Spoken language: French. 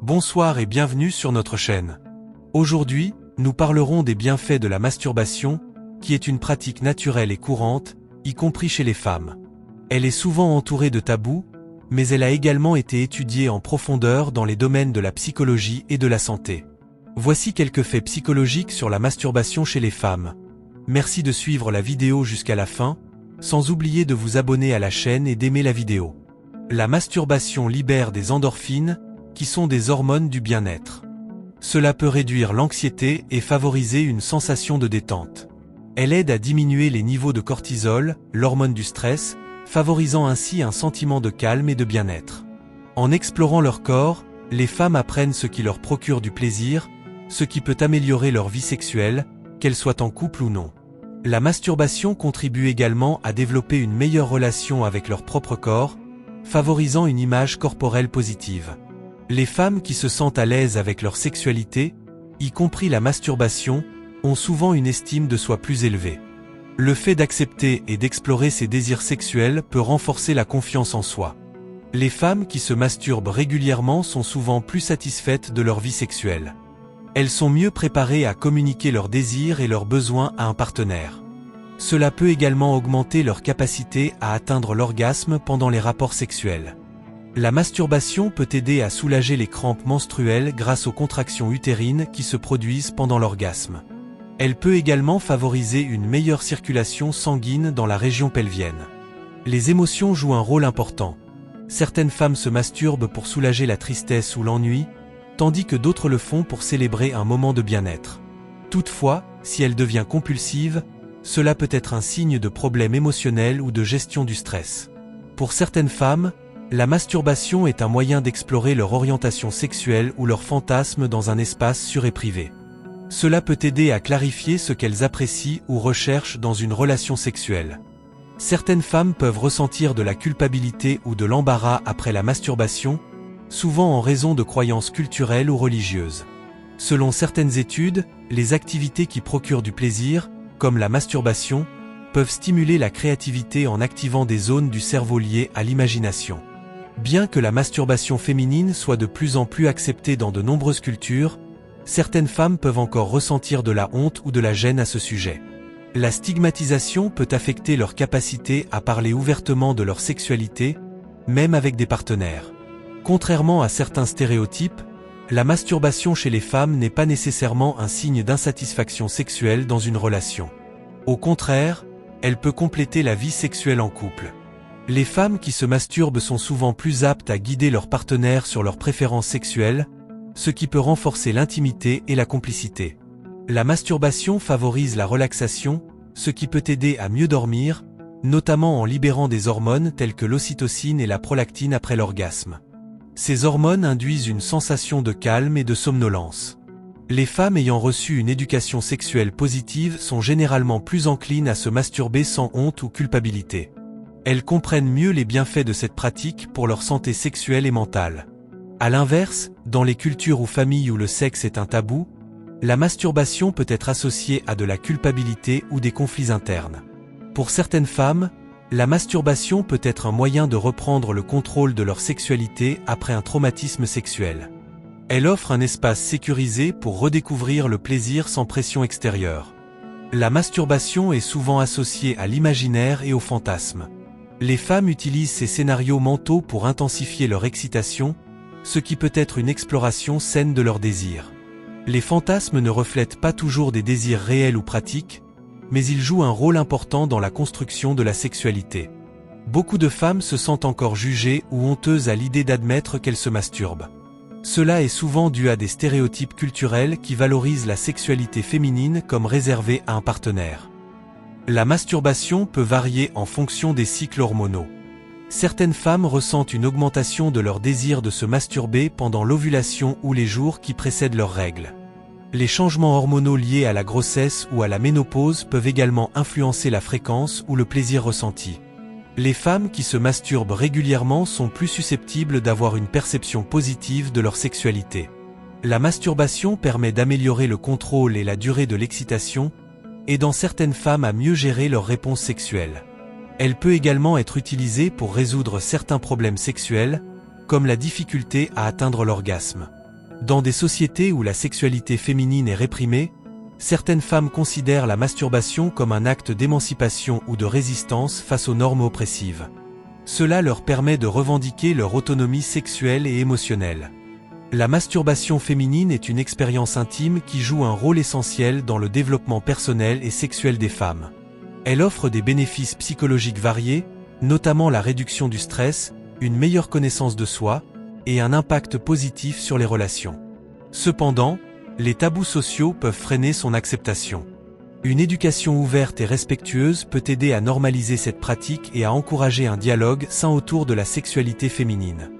Bonsoir et bienvenue sur notre chaîne. Aujourd'hui, nous parlerons des bienfaits de la masturbation, qui est une pratique naturelle et courante, y compris chez les femmes. Elle est souvent entourée de tabous, mais elle a également été étudiée en profondeur dans les domaines de la psychologie et de la santé. Voici quelques faits psychologiques sur la masturbation chez les femmes. Merci de suivre la vidéo jusqu'à la fin, sans oublier de vous abonner à la chaîne et d'aimer la vidéo. La masturbation libère des endorphines, qui sont des hormones du bien-être. Cela peut réduire l'anxiété et favoriser une sensation de détente. Elle aide à diminuer les niveaux de cortisol, l'hormone du stress, favorisant ainsi un sentiment de calme et de bien-être. En explorant leur corps, les femmes apprennent ce qui leur procure du plaisir, ce qui peut améliorer leur vie sexuelle, qu'elle soit en couple ou non. La masturbation contribue également à développer une meilleure relation avec leur propre corps, favorisant une image corporelle positive. Les femmes qui se sentent à l'aise avec leur sexualité, y compris la masturbation, ont souvent une estime de soi plus élevée. Le fait d'accepter et d'explorer ses désirs sexuels peut renforcer la confiance en soi. Les femmes qui se masturbent régulièrement sont souvent plus satisfaites de leur vie sexuelle. Elles sont mieux préparées à communiquer leurs désirs et leurs besoins à un partenaire. Cela peut également augmenter leur capacité à atteindre l'orgasme pendant les rapports sexuels. La masturbation peut aider à soulager les crampes menstruelles grâce aux contractions utérines qui se produisent pendant l'orgasme. Elle peut également favoriser une meilleure circulation sanguine dans la région pelvienne. Les émotions jouent un rôle important. Certaines femmes se masturbent pour soulager la tristesse ou l'ennui, tandis que d'autres le font pour célébrer un moment de bien-être. Toutefois, si elle devient compulsive, cela peut être un signe de problème émotionnel ou de gestion du stress. Pour certaines femmes, la masturbation est un moyen d'explorer leur orientation sexuelle ou leur fantasme dans un espace sûr et privé. Cela peut aider à clarifier ce qu'elles apprécient ou recherchent dans une relation sexuelle. Certaines femmes peuvent ressentir de la culpabilité ou de l'embarras après la masturbation, souvent en raison de croyances culturelles ou religieuses. Selon certaines études, les activités qui procurent du plaisir, comme la masturbation, peuvent stimuler la créativité en activant des zones du cerveau liées à l'imagination. Bien que la masturbation féminine soit de plus en plus acceptée dans de nombreuses cultures, certaines femmes peuvent encore ressentir de la honte ou de la gêne à ce sujet. La stigmatisation peut affecter leur capacité à parler ouvertement de leur sexualité, même avec des partenaires. Contrairement à certains stéréotypes, la masturbation chez les femmes n'est pas nécessairement un signe d'insatisfaction sexuelle dans une relation. Au contraire, elle peut compléter la vie sexuelle en couple. Les femmes qui se masturbent sont souvent plus aptes à guider leur partenaire sur leurs préférences sexuelles, ce qui peut renforcer l'intimité et la complicité. La masturbation favorise la relaxation, ce qui peut aider à mieux dormir, notamment en libérant des hormones telles que l'ocytocine et la prolactine après l'orgasme. Ces hormones induisent une sensation de calme et de somnolence. Les femmes ayant reçu une éducation sexuelle positive sont généralement plus enclines à se masturber sans honte ou culpabilité. Elles comprennent mieux les bienfaits de cette pratique pour leur santé sexuelle et mentale. À l'inverse, dans les cultures ou familles où le sexe est un tabou, la masturbation peut être associée à de la culpabilité ou des conflits internes. Pour certaines femmes, la masturbation peut être un moyen de reprendre le contrôle de leur sexualité après un traumatisme sexuel. Elle offre un espace sécurisé pour redécouvrir le plaisir sans pression extérieure. La masturbation est souvent associée à l'imaginaire et au fantasme. Les femmes utilisent ces scénarios mentaux pour intensifier leur excitation, ce qui peut être une exploration saine de leurs désirs. Les fantasmes ne reflètent pas toujours des désirs réels ou pratiques, mais ils jouent un rôle important dans la construction de la sexualité. Beaucoup de femmes se sentent encore jugées ou honteuses à l'idée d'admettre qu'elles se masturbent. Cela est souvent dû à des stéréotypes culturels qui valorisent la sexualité féminine comme réservée à un partenaire. La masturbation peut varier en fonction des cycles hormonaux. Certaines femmes ressentent une augmentation de leur désir de se masturber pendant l'ovulation ou les jours qui précèdent leurs règles. Les changements hormonaux liés à la grossesse ou à la ménopause peuvent également influencer la fréquence ou le plaisir ressenti. Les femmes qui se masturbent régulièrement sont plus susceptibles d'avoir une perception positive de leur sexualité. La masturbation permet d'améliorer le contrôle et la durée de l'excitation, aidant certaines femmes à mieux gérer leurs réponses sexuelles. Elle peut également être utilisée pour résoudre certains problèmes sexuels, comme la difficulté à atteindre l'orgasme. Dans des sociétés où la sexualité féminine est réprimée, certaines femmes considèrent la masturbation comme un acte d'émancipation ou de résistance face aux normes oppressives. Cela leur permet de revendiquer leur autonomie sexuelle et émotionnelle. La masturbation féminine est une expérience intime qui joue un rôle essentiel dans le développement personnel et sexuel des femmes. Elle offre des bénéfices psychologiques variés, notamment la réduction du stress, une meilleure connaissance de soi, et un impact positif sur les relations. Cependant, les tabous sociaux peuvent freiner son acceptation. Une éducation ouverte et respectueuse peut aider à normaliser cette pratique et à encourager un dialogue sain autour de la sexualité féminine.